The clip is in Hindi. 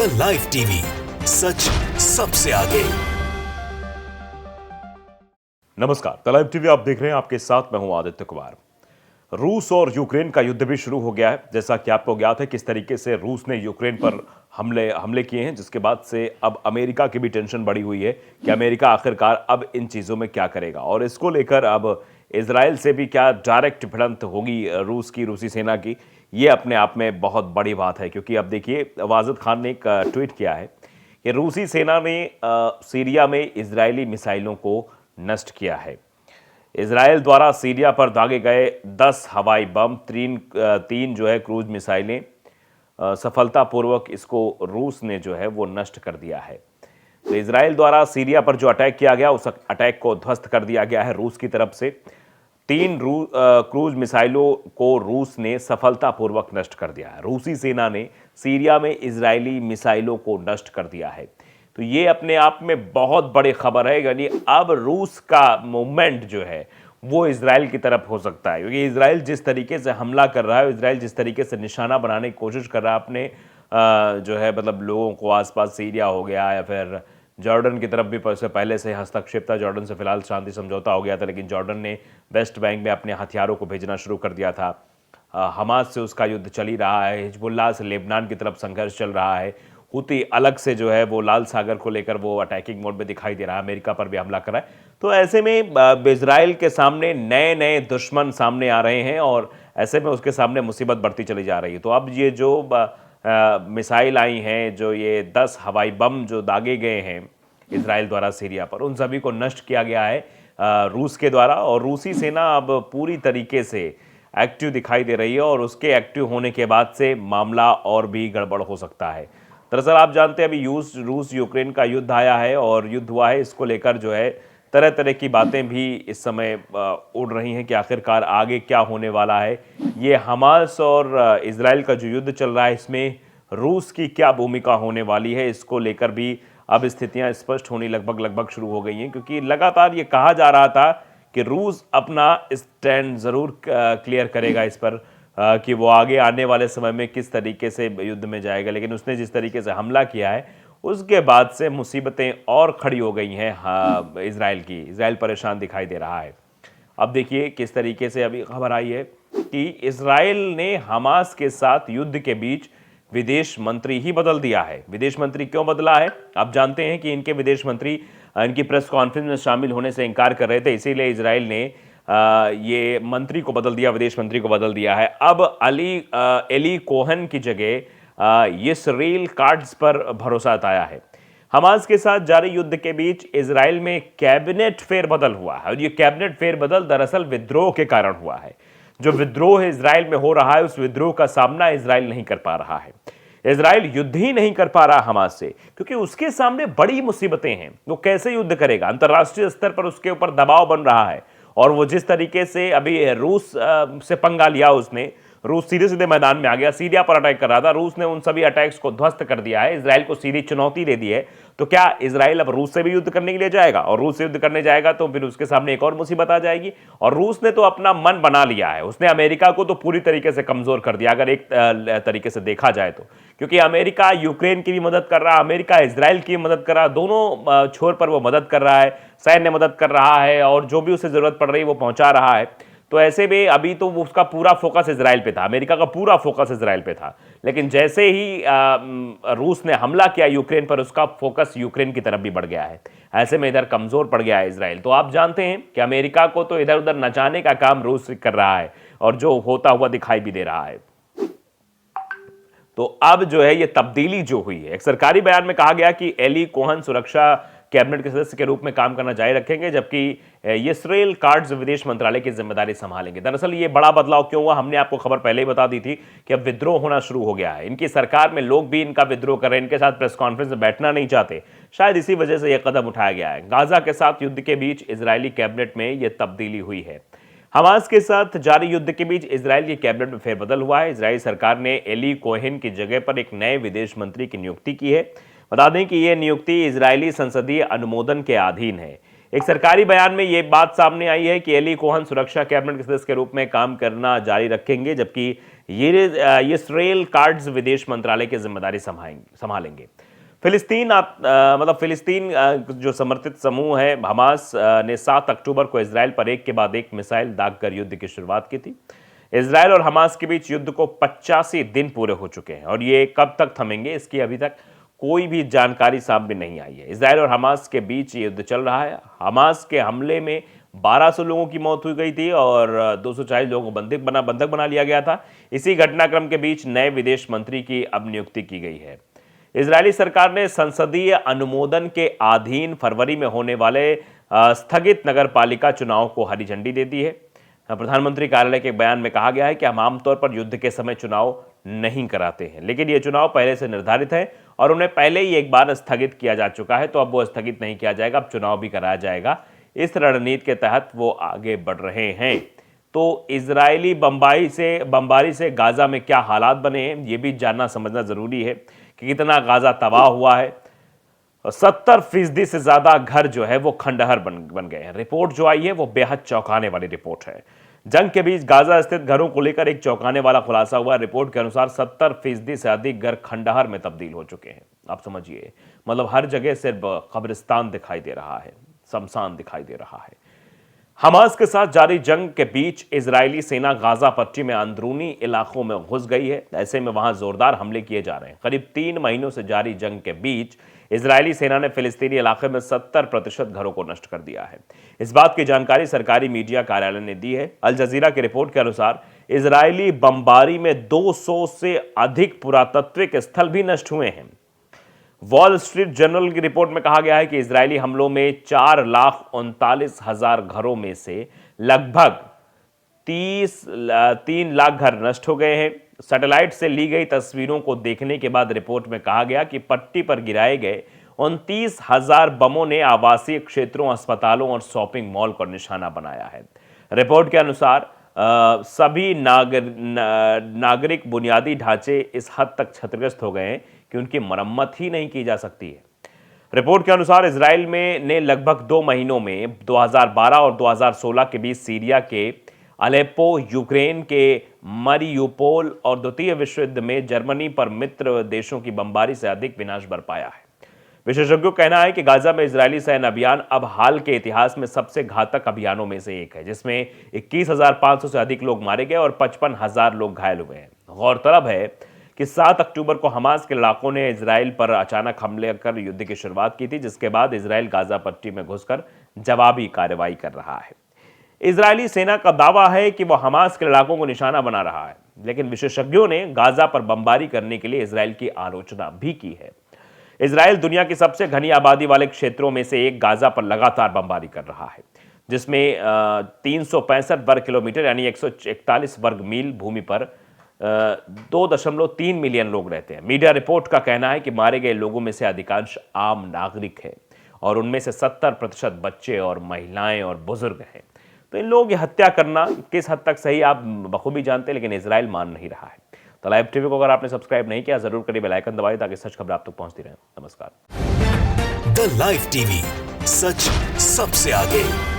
द लाइव टीवी, सच सबसे आगे। नमस्कार, द लाइव टीवी आप देख रहे हैं। आपके साथ मैं हूं आदित्य कुमार। रूस और यूक्रेन का युद्ध भी शुरू हो गया है। जैसा कि आपको ज्ञात है किस तरीके से रूस ने यूक्रेन पर हमले किए हैं, जिसके बाद से अब अमेरिका की भी टेंशन बढ़ी हुई है कि अमेरिका आखिरकार अब इन चीज़ों में क्या करेगा और इसको लेकर अब इजराइल से भी क्या डायरेक्ट भिड़ंत होगी रूसी सेना की। ये अपने आप में बहुत बड़ी बात है, क्योंकि अब देखिए वाजिद खान ने एक ट्वीट किया है कि रूसी सेना ने सीरिया में इजरायली मिसाइलों को नष्ट किया है। इजराइल द्वारा सीरिया पर दागे गए 10 हवाई बम, तीन जो है क्रूज मिसाइलें, सफलतापूर्वक इसको रूस ने जो है वो नष्ट कर दिया है। तो इजराइल द्वारा सीरिया पर जो अटैक किया गया, उस अटैक को ध्वस्त कर दिया गया है रूस की तरफ से। तीन क्रूज मिसाइलों को रूस ने सफलतापूर्वक नष्ट कर दिया है। रूसी सेना ने सीरिया में इजरायली मिसाइलों को नष्ट कर दिया है। तो ये अपने आप में बहुत बड़ी खबर है, यानी अब रूस का मूवमेंट जो है वो इजराइल की तरफ हो सकता है, क्योंकि इजराइल जिस तरीके से हमला कर रहा है, इजराइल जिस तरीके से निशाना बनाने की कोशिश कर रहा है अपने जो है मतलब लोगों को, आसपास सीरिया हो गया या फिर जॉर्डन की तरफ भी पहले से हस्तक्षेप था। जॉर्डन से फिलहाल शांति समझौता हो गया था, लेकिन जॉर्डन ने वेस्ट बैंक में अपने हथियारों को भेजना शुरू कर दिया था। हमास से उसका युद्ध चल ही रहा है, हिजबुल्लाह से लेबनान की तरफ संघर्ष चल रहा है, हुती अलग से जो है वो लाल सागर को लेकर वो अटैकिंग मोड में दिखाई दे रहा है, अमेरिका पर भी हमला कर रहा है। तो ऐसे में इजराइल के सामने नए नए दुश्मन सामने आ रहे हैं और ऐसे में उसके सामने मुसीबत बढ़ती चली जा रही है। तो अब ये जो मिसाइल आई हैं, जो ये 10 हवाई बम जो दागे गए हैं इजराइल द्वारा सीरिया पर, उन सभी को नष्ट किया गया है रूस के द्वारा। और रूसी सेना अब पूरी तरीके से एक्टिव दिखाई दे रही है और उसके एक्टिव होने के बाद से मामला और भी गड़बड़ हो सकता है। दरअसल आप जानते हैं अभी रूस यूक्रेन का युद्ध आया है और युद्ध हुआ है, इसको लेकर जो है तरह तरह की बातें भी इस समय उड़ रही हैं कि आखिरकार आगे क्या होने वाला है। ये हमास और इजराइल का जो युद्ध चल रहा है, इसमें रूस की क्या भूमिका होने वाली है, इसको लेकर भी अब स्थितियां स्पष्ट होनी लगभग शुरू हो गई हैं, क्योंकि लगातार ये कहा जा रहा था कि रूस अपना स्टैंड ज़रूर क्लियर करेगा इस पर कि वो आगे आने वाले समय में किस तरीके से युद्ध में जाएगा। लेकिन उसने जिस तरीके से हमला किया है, उसके बाद से मुसीबतें और खड़ी हो गई हैं इजराइल परेशान दिखाई दे रहा है। अब देखिए किस तरीके से अभी खबर आई है कि इजराइल ने हमास के साथ युद्ध के बीच विदेश मंत्री ही बदल दिया है। विदेश मंत्री क्यों बदला है? आप जानते हैं कि इनके विदेश मंत्री इनकी प्रेस कॉन्फ्रेंस में शामिल होने से इनकार कर रहे थे, इसीलिए इजराइल ने ये मंत्री को बदल दिया, विदेश मंत्री को बदल दिया है। अब एली कोहन की जगह यिसराएल काट्ज पर भरोसा जताया है। हमास के साथ जारी युद्ध के बीच इजराइल में कैबिनेट फेरबदल हुआ है और ये कैबिनेट फेरबदल दरअसल विद्रोह के कारण हुआ है। जो विद्रोह इजराइल में हो रहा है, उस विद्रोह का सामना इजराइल नहीं कर पा रहा है। इजराइल युद्ध ही नहीं कर पा रहा हमास से, क्योंकि उसके सामने बड़ी मुसीबतें हैं। वो कैसे युद्ध करेगा? अंतर्राष्ट्रीय स्तर पर उसके ऊपर दबाव बन रहा है और वो जिस तरीके से अभी रूस से पंगा लिया, उसने रूस सीधे सीधे मैदान में आ गया, सीरिया पर अटैक कर रहा था। रूस ने उन सभी अटैक्स को ध्वस्त कर दिया है, इजराइल को सीधी चुनौती दे दी है। तो क्या इजराइल अब रूस से भी युद्ध करने के लिए जाएगा? और रूस से युद्ध करने जाएगा तो फिर उसके सामने एक और मुसीबत आ जाएगी। और रूस ने तो अपना मन बना लिया है, उसने अमेरिका को तो पूरी तरीके से कमजोर कर दिया, अगर एक तरीके से देखा जाए तो। क्योंकि अमेरिका यूक्रेन की भी मदद कर रहा है, अमेरिका इजराइल की मदद कर रहा है, दोनों छोर पर वो मदद कर रहा है, सैन्य मदद कर रहा है और जो भी उसे जरूरत पड़ रही है वो पहुंचा रहा है। तो ऐसे में अभी तो उसका पूरा फोकस इजराइल पे था, अमेरिका का पूरा फोकस इजराइल पे था। लेकिन जैसे ही रूस ने हमला किया यूक्रेन पर, उसका फोकस यूक्रेन की तरफ भी बढ़ गया है। ऐसे में इधर कमजोर पड़ गया है इजराइल। तो आप जानते हैं कि अमेरिका को तो इधर उधर नचाने का काम रूस कर रहा है और जो होता हुआ दिखाई भी दे रहा है। तो अब जो है ये तब्दीली जो हुई है, एक सरकारी बयान में कहा गया कि एली कोहन सुरक्षा कैबिनेट के सदस्य के रूप में काम करना जारी रखेंगे, जबकि यिसराएल काट्ज विदेश मंत्रालय की जिम्मेदारी संभालेंगे। दरअसल ये बड़ा बदलाव क्यों हुआ, हमने आपको खबर पहले ही बता दी थी कि अब विद्रोह होना शुरू हो गया है। इनकी सरकार में लोग भी इनका विद्रोह कर रहे हैं, इनके साथ प्रेस कॉन्फ्रेंस में बैठना नहीं चाहते। शायद इसी वजह से यह कदम उठाया गया है। गाजा के साथ युद्ध के बीच इजरायली कैबिनेट में यह तब्दीली हुई है। हमास के साथ जारी युद्ध के बीच इजराइल की कैबिनेट में फेरबदल हुआ है। इजराइल सरकार ने एली कोहेन की जगह पर एक नए विदेश मंत्री की नियुक्ति की है। बता दें कि यह नियुक्ति इजरायली संसदीय अनुमोदन के अधीन है। एक सरकारी बयान में यह बात सामने आई है कि एली कोहन सुरक्षा कैबिनेट के सदस्य के रूप में काम करना जारी रखेंगे, जबकि ये इसराइल कार्ड्स विदेश मंत्रालय की जिम्मेदारी संभालेंगे। फिलिस्तीन जो समर्थित समूह है हमास ने 7 अक्टूबर को इसराइल पर एक के बाद एक मिसाइल दागकर युद्ध की शुरुआत की थी। इसराइल और हमास के बीच युद्ध को 85 दिन पूरे हो चुके हैं और ये कब तक थमेंगे इसकी अभी तक कोई भी जानकारी सामने नहीं आई है। इसराइल और हमास के बीच युद्ध चल रहा है। हमास के हमले में 1200 लोगों की मौत हुई गई थी और 240 लोगों को बंधक बना लिया गया था। इसी घटनाक्रम के बीच नए विदेश मंत्री की अब नियुक्ति की गई है। इजरायली सरकार ने संसदीय अनुमोदन के अधीन फरवरी में होने वाले स्थगित नगरपालिका चुनाव को हरी झंडी दे दी है। प्रधानमंत्री कार्यालय के बयान में कहा गया है कि हम आमतौर पर युद्ध के समय चुनाव नहीं कराते हैं, लेकिन ये चुनाव पहले से निर्धारित है और उन्हें पहले ही एक बार स्थगित किया जा चुका है, तो अब वो स्थगित नहीं किया जाएगा, अब चुनाव भी कराया जाएगा। इस रणनीति के तहत वो आगे बढ़ रहे हैं। तो इजरायली बमबारी से गाजा में क्या हालात बने हैं ये भी जानना समझना जरूरी है कि कितना गाजा तबाह हुआ है। 70% से ज्यादा घर जो है वो खंडहर बन गए हैं। रिपोर्ट जो आई है वो बेहद चौंकाने वाली रिपोर्ट है। जंग के बीच गाजा स्थित घरों को लेकर एक चौंकाने वाला खुलासा हुआ। रिपोर्ट के अनुसार 70% से अधिक घर खंडहर में तब्दील हो चुके हैं। आप समझिए, मतलब हर जगह सिर्फ कब्रिस्तान दिखाई दे रहा है, शमशान दिखाई दे रहा है। हमास के साथ जारी जंग के बीच इजरायली सेना गाजा पट्टी में अंदरूनी इलाकों में घुस गई है। ऐसे में वहां जोरदार हमले किए जा रहे हैं। करीब 3 महीनों से जारी जंग के बीच इजरायली सेना ने फिलिस्तीनी इलाके में 70% घरों को नष्ट कर दिया है। इस बात की जानकारी सरकारी मीडिया कार्यालय ने दी है। अल जजीरा की रिपोर्ट के अनुसार इजरायली बमबारी में 200 से अधिक पुरातत्विक स्थल भी नष्ट हुए हैं। वॉल स्ट्रीट जर्नल की रिपोर्ट में कहा गया है कि इजरायली हमलों में 4,39,000 घरों में से लगभग 3 लाख घर नष्ट हो गए हैं। सैटेलाइट से ली गई तस्वीरों को देखने के बाद रिपोर्ट में कहा गया कि पट्टी पर गिराए गए 29,000 बमों ने आवासीय क्षेत्रों, अस्पतालों और शॉपिंग मॉल को निशाना बनाया है। रिपोर्ट के अनुसार सभी नागरिक बुनियादी ढांचे इस हद तक क्षतिग्रस्त हो गए हैं कि उनकी मरम्मत ही नहीं की जा सकती है। रिपोर्ट के अनुसार इजराइल ने लगभग 2 महीनों में 2012 और 2016 के बीच सीरिया के अलेप्पो, यूक्रेन के मरियुपोल और द्वितीय विश्व युद्ध में जर्मनी पर मित्र देशों की बमबारी से अधिक विनाश बरपाया है। विशेषज्ञों का कहना है कि गाजा में इजरायली सैन्य अभियान अब हाल के इतिहास में सबसे घातक अभियानों में से एक है, जिसमें 21,500 से अधिक लोग मारे गए और 55,000 लोग घायल हुए हैं। गौरतलब है कि 7 अक्टूबर को हमास के लड़ाकों ने इजराइल पर अचानक हमले कर युद्ध की शुरुआत की थी, जिसके बाद इजराइल गाजा पट्टी में घुसकर जवाबी कार्रवाई कर रहा है। इजरायली सेना का दावा है कि वह हमास के लड़ाकों को निशाना बना रहा है, लेकिन विशेषज्ञों ने गाजा पर बमबारी करने के लिए इजराइल की आलोचना भी की है। इजराइल दुनिया की सबसे घनी आबादी वाले क्षेत्रों में से एक गाजा पर लगातार बमबारी कर रहा है, जिसमें 365 वर्ग किलोमीटर यानी 141 वर्ग मील भूमि पर 2.3 मिलियन लोग रहते हैं। मीडिया रिपोर्ट का कहना है कि मारे गए लोगों में से अधिकांश आम नागरिक हैं और उनमें से 70% बच्चे और महिलाएं और बुजुर्ग हैं। तो इन लोगों की हत्या करना किस हद तक सही आप बखूबी जानते हैं, लेकिन इजराइल मान नहीं रहा है। तो लाइव टीवी को अगर आपने सब्सक्राइब नहीं किया जरूर करिए, बेल आइकन दबाइए ताकि सच खबर आप तक पहुंचती रहे। नमस्कार। द लाइव टीवी, सच सबसे आगे।